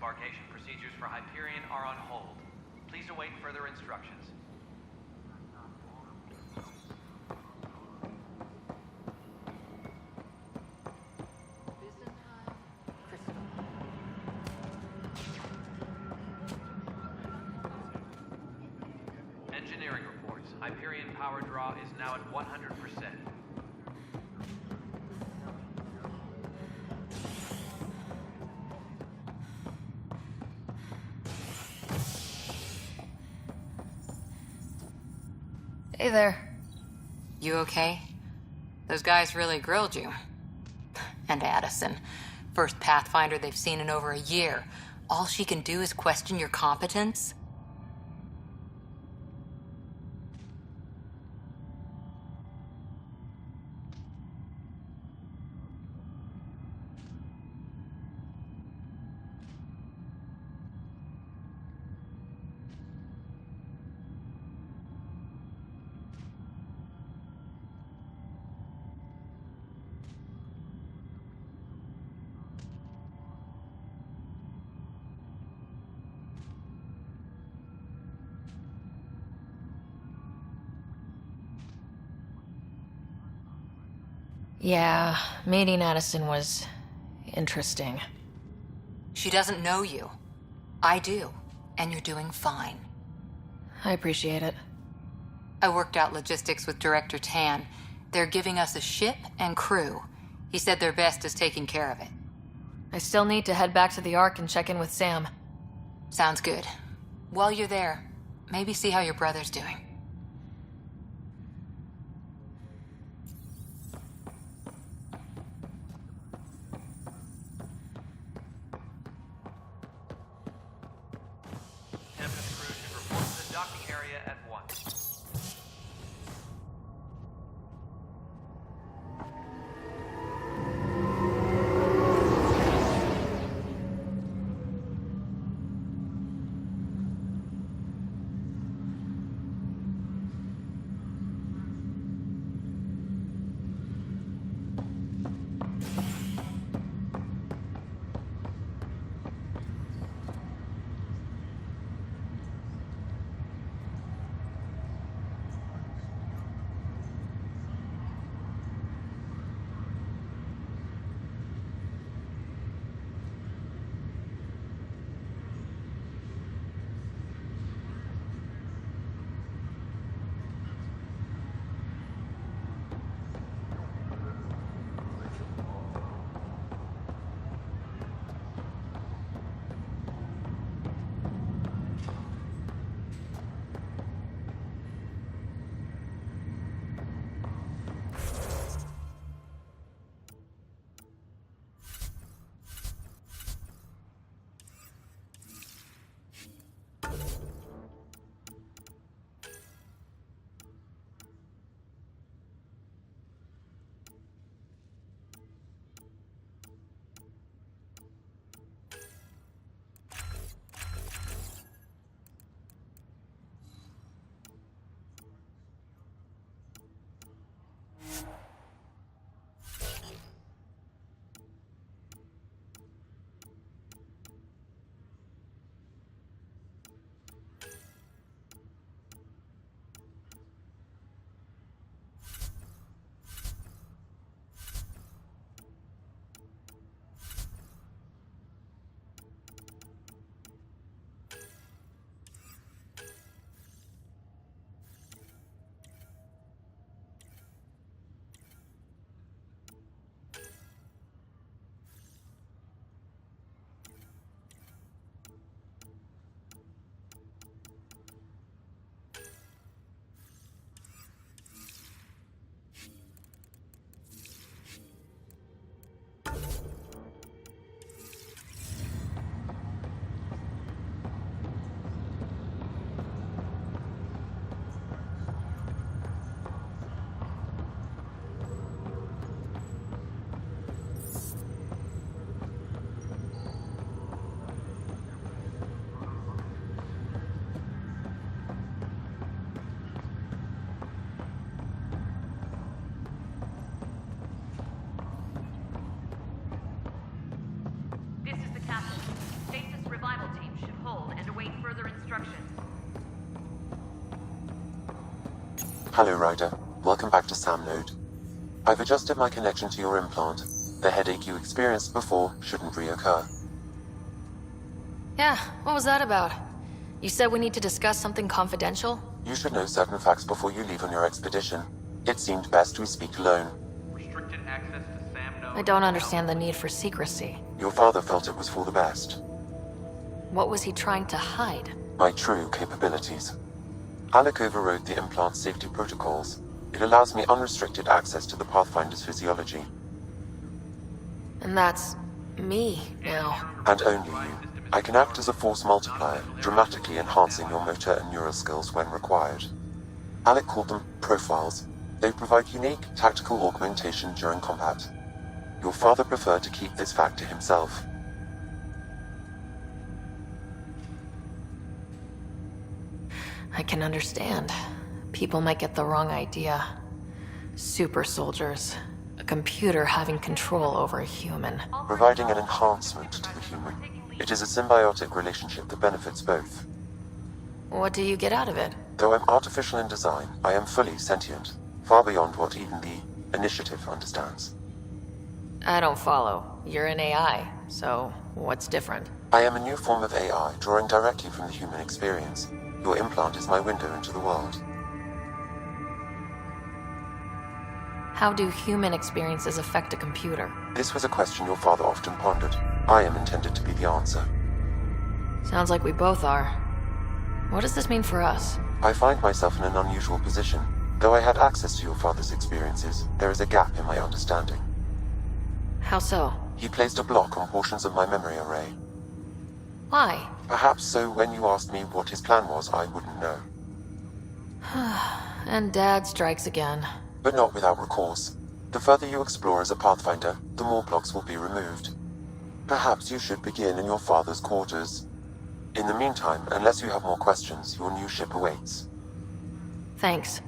Embarkation procedures for Hyperion are on hold. Please await further instructions. Engineering reports. Hyperion power draw is now at 100%. Hey there. You okay? Those guys really grilled you. And Addison. First Pathfinder they've seen in over a year. All she can do is question your competence? Yeah, meeting Addison was interesting. She doesn't know you. I do. And you're doing fine. I appreciate it. I worked out logistics with Director Tan. They're giving us a ship and crew. He said their best is taking care of it. I still need to head back to the Ark and check in with Sam. Sounds good. While you're there, maybe see how your brother's doing. Tempest crew should report to the docking area at once. This is the captain. Stasis Revival team should hold and await further instructions. Hello, Ryder. Welcome back to Sam Node. I've adjusted my connection to your implant. The headache you experienced before shouldn't reoccur. Yeah, what was that about? You said we need to discuss something confidential? You should know certain facts before you leave on your expedition. It seemed best we speak alone. Restricted access to Sam Node. I don't understand the need for secrecy. Your father felt it was for the best. What was he trying to hide? My true capabilities. Alec overrode the implant's safety protocols. It allows me unrestricted access to the Pathfinder's physiology. And that's me now. And only you. I can act as a force multiplier, dramatically enhancing your motor and neural skills when required. Alec called them profiles. They provide unique tactical augmentation during combat. Your father preferred to keep this fact to himself. I can understand. People might get the wrong idea. Super soldiers. A computer having control over a human. Providing an enhancement to the human. It is a symbiotic relationship that benefits both. What do you get out of it? Though I'm artificial in design, I am fully sentient, far beyond what even the Initiative understands. I don't follow. You're an AI, so what's different? I am a new form of AI, drawing directly from the human experience. Your implant is my window into the world. How do human experiences affect a computer? This was a question your father often pondered. I am intended to be the answer. Sounds like we both are. What does this mean for us? I find myself in an unusual position. Though I had access to your father's experiences, there is a gap in my understanding. How so? He placed a block on portions of my memory array. Why? Perhaps so when you asked me what his plan was, I wouldn't know. And Dad strikes again. But not without recourse. The further you explore as a Pathfinder, the more blocks will be removed. Perhaps you should begin in your father's quarters. In the meantime, unless you have more questions, your new ship awaits. Thanks.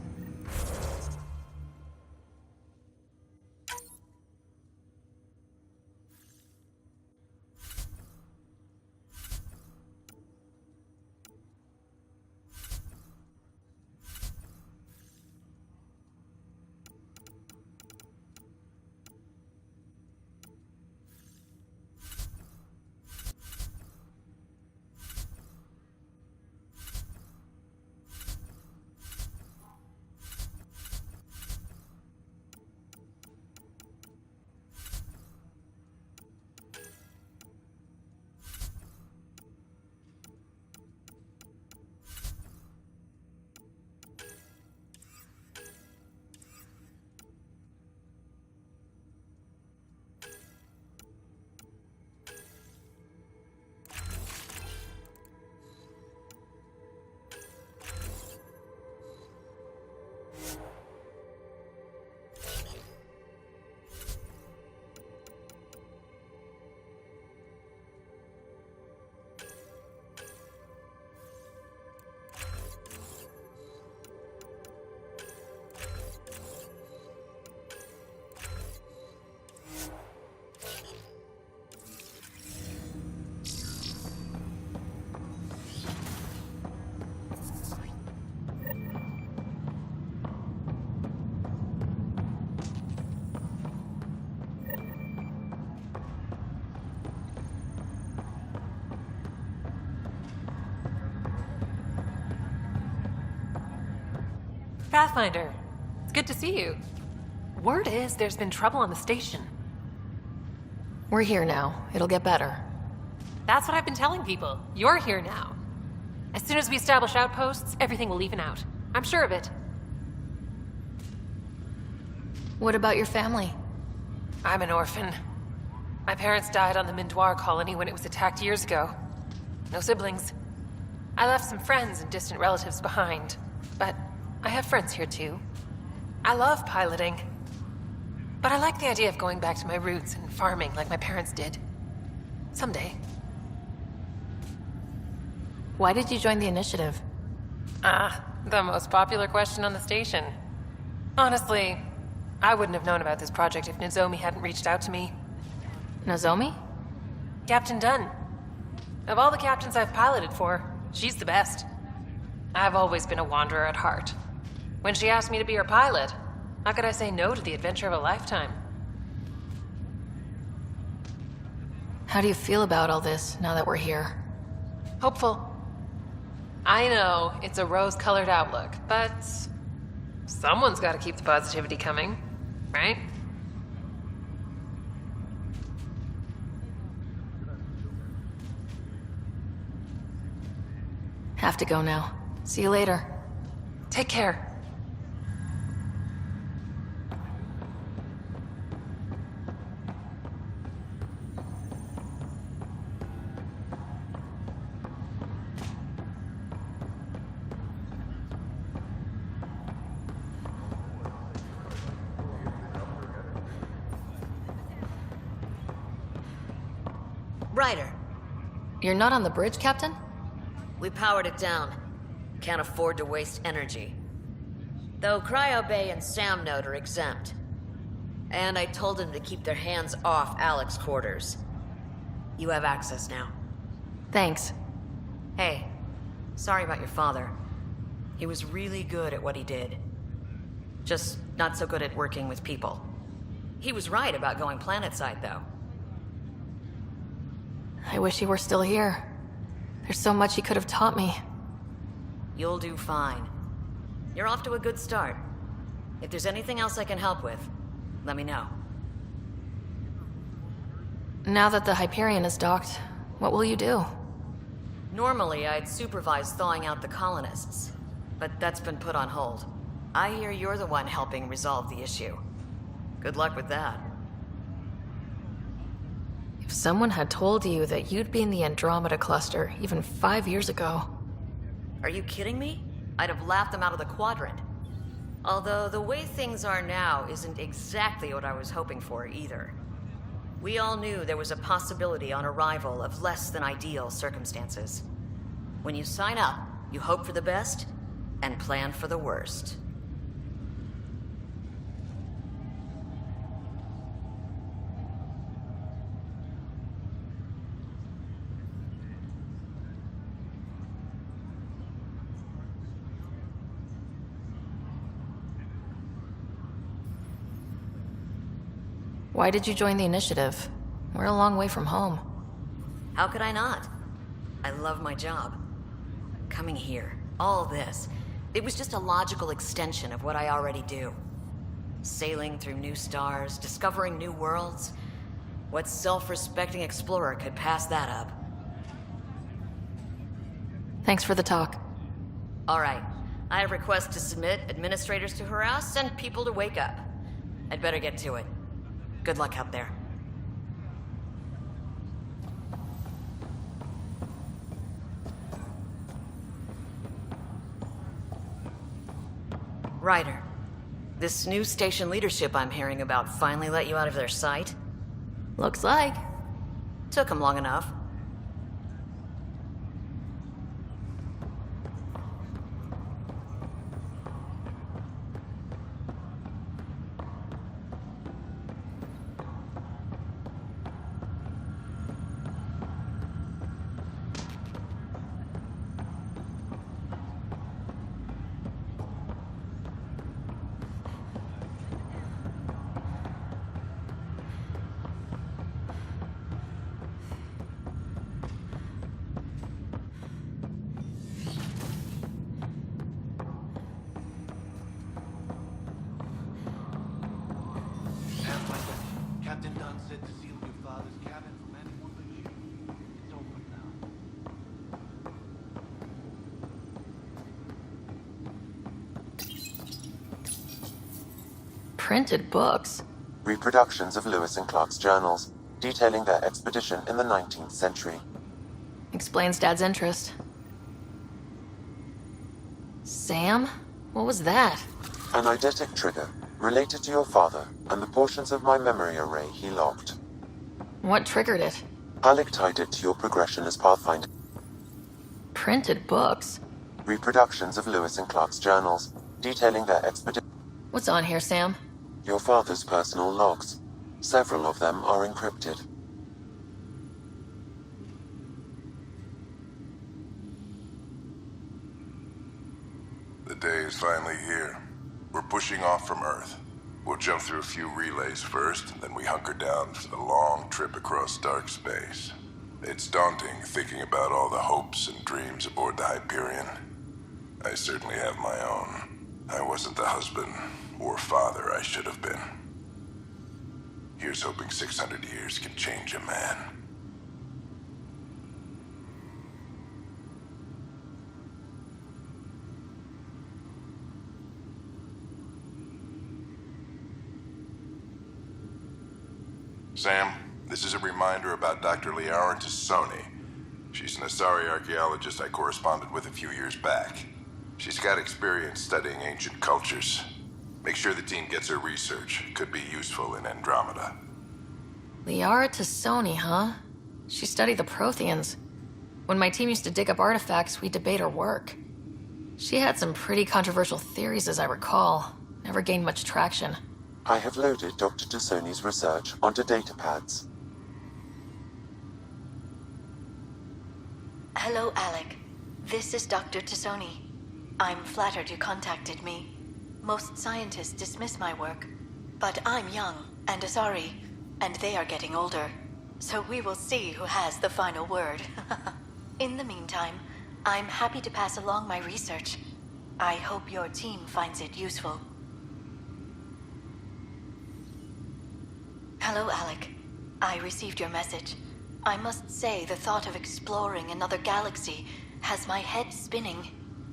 Pathfinder, it's good to see you. Word is there's been trouble on the station. We're here now. It'll get better. That's what I've been telling people. You're here now. As soon as we establish outposts, everything will even out. I'm sure of it. What about your family? I'm an orphan. My parents died on the Mindoir colony when it was attacked years ago. No siblings. I left some friends and distant relatives behind, but I have friends here too. I love piloting. But I like the idea of going back to my roots and farming like my parents did. Someday. Why did you join the Initiative? The most popular question on the station. Honestly, I wouldn't have known about this project if Nozomi hadn't reached out to me. Nozomi? Captain Dunn. Of all the captains I've piloted for, she's the best. I've always been a wanderer at heart. When she asked me to be her pilot, how could I say no to the adventure of a lifetime? How do you feel about all this now that we're here? Hopeful. I know it's a rose-colored outlook, but someone's got to keep the positivity coming, right? Have to go now. See you later. Take care. Ryder, You're not on the bridge, Captain? we powered it down. Can't afford to waste energy. Though Cryo Bay and Sam Node are exempt. And I told them to keep their hands off Alec's quarters. You have access now. Thanks. Hey, sorry about your father. He was really good at what he did. Just not so good at working with people. He was right about going planetside, though. I wish he were still here. There's so much he could have taught me. You'll do fine. You're off to a good start. If there's anything else I can help with, let me know. Now that the Hyperion is docked, what will you do? Normally, I'd supervise thawing out the colonists, but that's been put on hold. I hear you're the one helping resolve the issue. Good luck with that. If someone had told you that you'd be in the Andromeda cluster even 5 years ago... Are you kidding me? I'd have laughed them out of the quadrant. Although the way things are now isn't exactly what I was hoping for either. We all knew there was a possibility on arrival of less than ideal circumstances. When you sign up, you hope for the best and plan for the worst. Why did you join the initiative? We're a long way from home. How could I not? I love my job. Coming here, all this, it was just a logical extension of what I already do. Sailing through new stars, discovering new worlds. What self-respecting explorer could pass that up? Thanks for the talk. All right, I have requests to submit, administrators to harass, and people to wake up. I'd better get to it. Good luck out there. Ryder, this new station leadership I'm hearing about finally let you out of their sight? Looks like. Took them long enough. Captain Dunn said to seal your father's cabin from anyone but you. It's open now. Printed books. Reproductions of Lewis and Clark's journals, detailing their expedition in the 19th century. Explains Dad's interest. Sam? What was that? An eidetic trigger, related to your father, and the portions of my memory array he locked. What triggered it? Alec tied it to your progression as Pathfinder. Printed books? Reproductions of Lewis and Clark's journals, detailing their expedition. What's on here, Sam? Your father's personal logs. Several of them are encrypted. is finally here. We're pushing off from Earth. We'll jump through a few relays first, then we hunker down for the long trip across dark space. It's daunting thinking about all the hopes and dreams aboard the Hyperion. I certainly have my own. I wasn't the husband or father I should have been. Here's hoping 600 years can change a man. Sam, this is a reminder about Dr. Liara Tassoni. She's an Asari archaeologist I corresponded with a few years back. She's got experience studying ancient cultures. Make sure the team gets her research. Could be useful in Andromeda. Liara Tassoni, huh? She studied the Protheans. When my team used to dig up artifacts, we'd debate her work. She had some pretty controversial theories, as I recall. Never gained much traction. I have loaded Dr. Tassoni's research onto datapads. Hello, Alec. This is Dr. Tassoni. I'm flattered you contacted me. Most scientists dismiss my work, but I'm young and Asari, and they are getting older. So we will see who has the final word. In the meantime, I'm happy to pass along my research. I hope your team finds it useful. Hello, Alec. I received your message. I must say the thought of exploring another galaxy has my head spinning.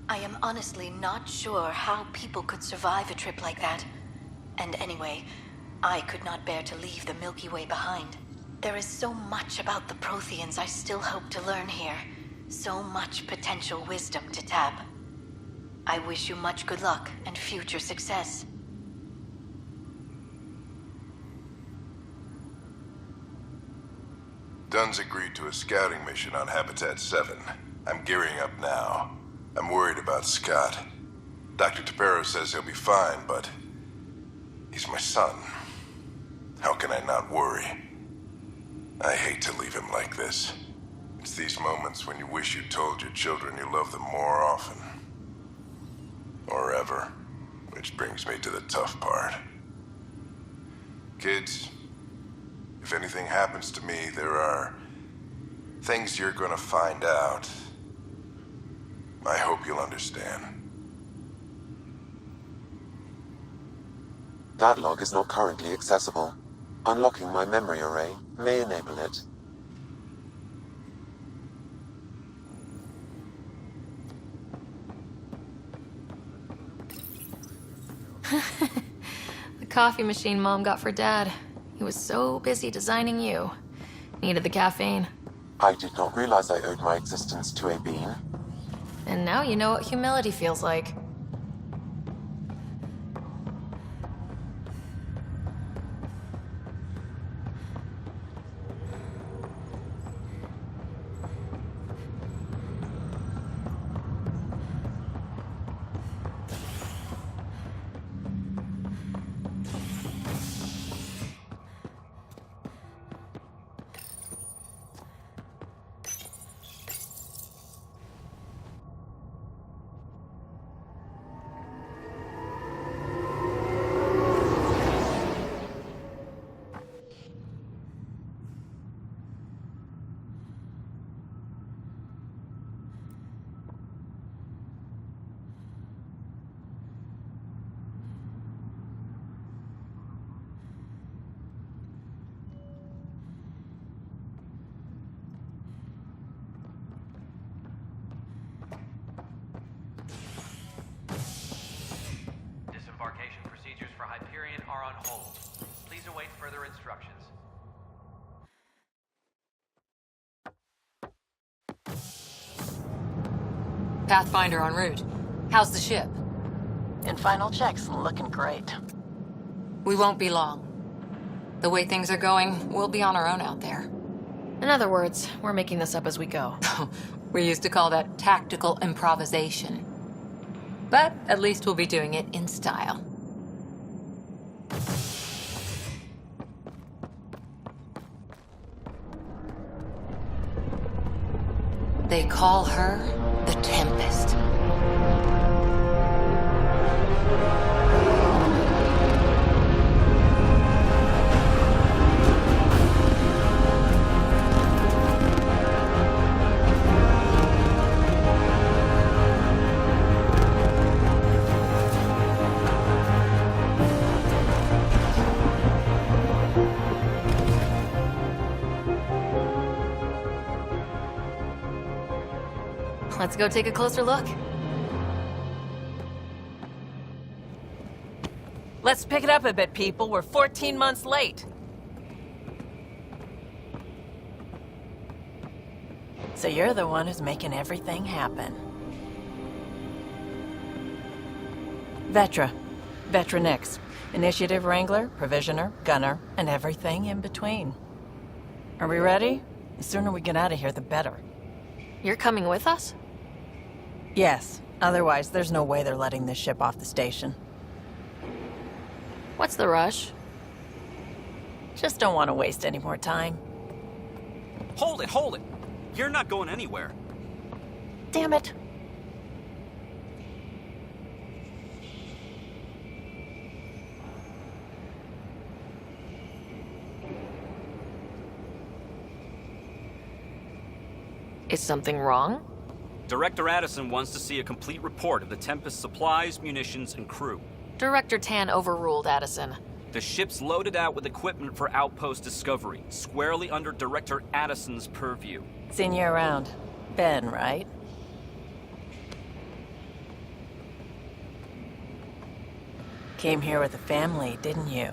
I am honestly not sure how people could survive a trip like that. And anyway, I could not bear to leave the Milky Way behind. There is so much about the Protheans I still hope to learn here. So much potential wisdom to tap. I wish you much good luck and future success. Dunn's agreed to a scouting mission on Habitat 7. I'm gearing up now. I'm worried about Scott. Dr. Tapero says he'll be fine, but he's my son. How can I not worry? I hate to leave him like this. It's these moments when you wish you told your children you love them more often. Or ever. Which brings me to the tough part. Kids, if anything happens to me, there are things you're gonna find out. I hope you'll understand. That log is not currently accessible. Unlocking my memory array may enable it. The coffee machine Mom got for Dad. He was so busy designing you. Needed the caffeine. I did not realize I owed my existence to a bean. And now you know what humility feels like. Disembarkation procedures for Hyperion are on hold. Please await further instructions. Pathfinder en route. How's the ship? In final checks, looking great. We won't be long. The way things are going, we'll be on our own out there. In other words, we're making this up as we go. We used to call that tactical improvisation. But at least we'll be doing it in style. They call her the Tempest. Let's go take a closer look. Let's pick it up a bit, people. We're 14 months late. So you're the one who's making everything happen. Vetra. Vetra Nix. Initiative Wrangler, Provisioner, Gunner, and everything in between. Are we ready? The sooner we get out of here, the better. You're coming with us? Yes. Otherwise, there's no way they're letting this ship off the station. What's the rush? Just don't want to waste any more time. Hold it, hold it! You're not going anywhere. Damn it. Is something wrong? Director Addison wants to see a complete report of the Tempest's supplies, munitions, and crew. Director Tan overruled Addison. The ship's loaded out with equipment for outpost discovery, squarely under Director Addison's purview. Seen you around. Ben, right? Came here with a family, didn't you?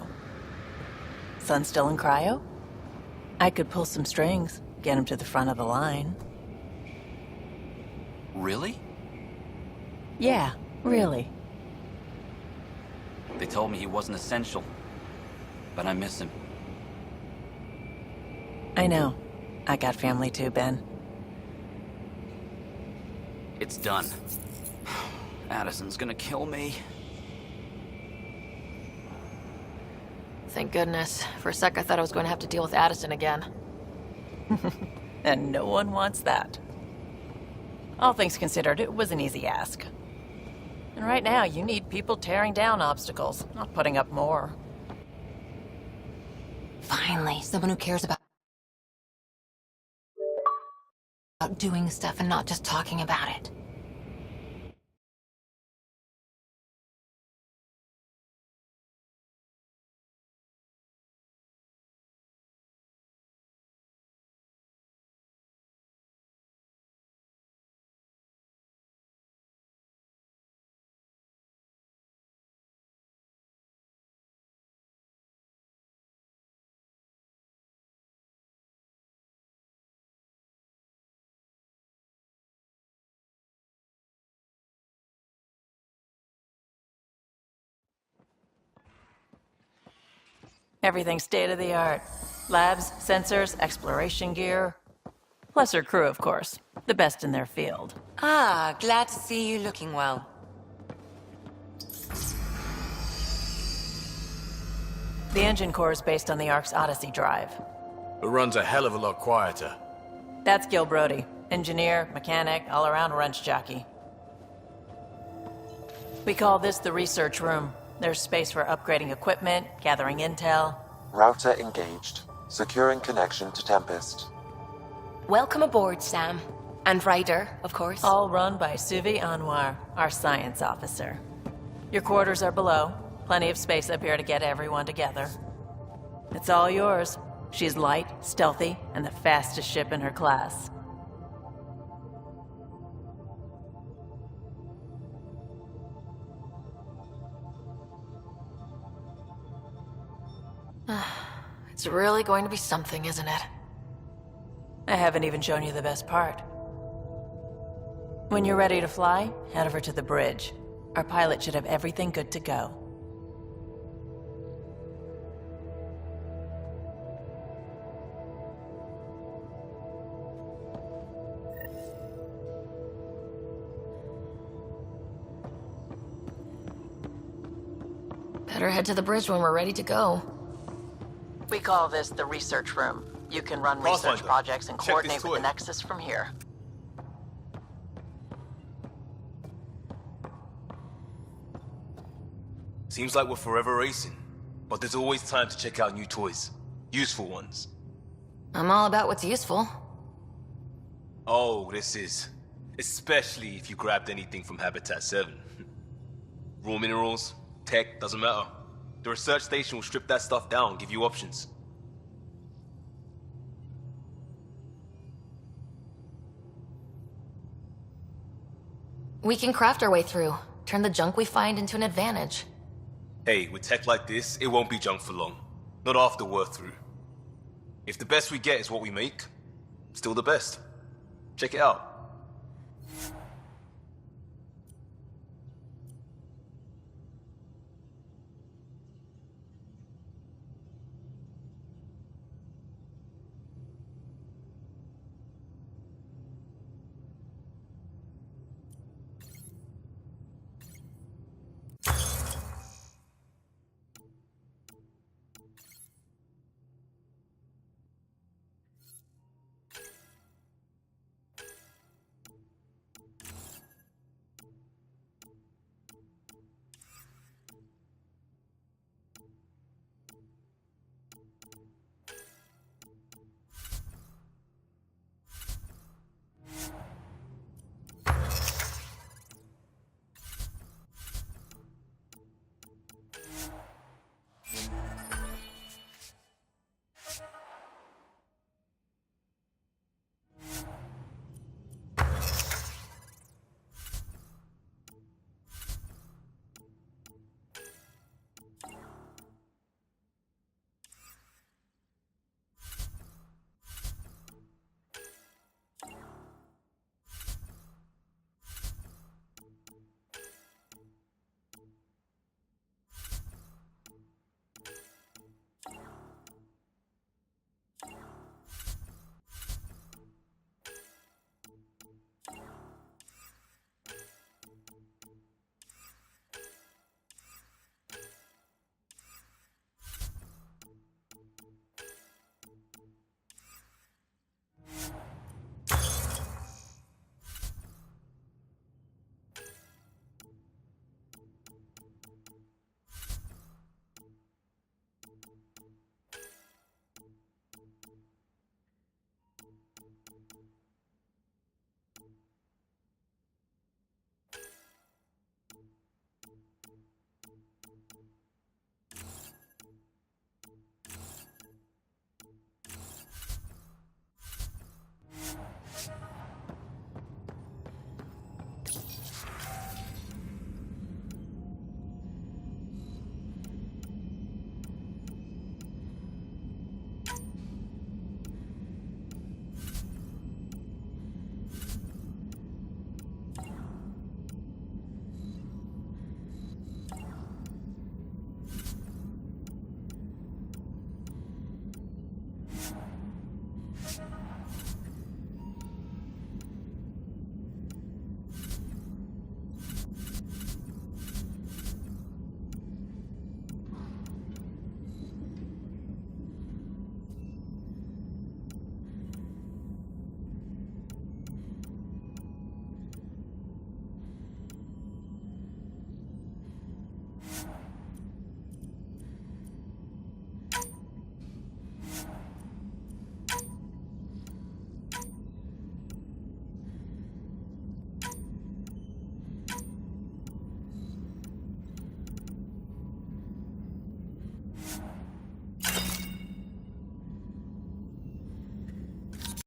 Son still in cryo? I could pull some strings, get him to the front of the line. Really? Yeah, really. They told me he wasn't essential, but I miss him. I know. I got family too, Ben. It's done. Addison's gonna kill me. Thank goodness. For a sec, I thought I was going to have to deal with Addison again. And no one wants that. All things considered, it was an easy ask. And right now, you need people tearing down obstacles, not putting up more. Finally, someone who cares about doing stuff and not just talking about it. Everything state-of-the-art. Labs, sensors, exploration gear. Plus her crew, of course. The best in their field. Ah, glad to see you looking well. The engine core is based on the Ark's Odyssey drive. It runs a hell of a lot quieter. That's Gil Brody. Engineer, mechanic, all-around wrench jockey. We call this the research room. There's space for upgrading equipment, gathering intel. Router engaged. Securing connection to Tempest. Welcome aboard, Sam. And Ryder, of course. All run by Suvi Anwar, our science officer. Your quarters are below. Plenty of space up here to get everyone together. It's all yours. She's light, stealthy, and the fastest ship in her class. It's really going to be something, isn't it? I haven't even shown you the best part. When you're ready to fly, head over to the bridge. Our pilot should have everything good to go. Better head to the bridge when we're ready to go. We call this the research room. You can run research projects and coordinate with the Nexus from here. Seems like we're forever racing, but there's always time to check out new toys. Useful ones. I'm all about what's useful. Oh, this is. Especially if you grabbed anything from Habitat 7. Raw minerals, tech, doesn't matter. The research station will strip that stuff down and give you options. We can craft our way through, turn the junk we find into an advantage. Hey, with tech like this, it won't be junk for long. Not after we're through. If the best we get is what we make, still the best. Check it out.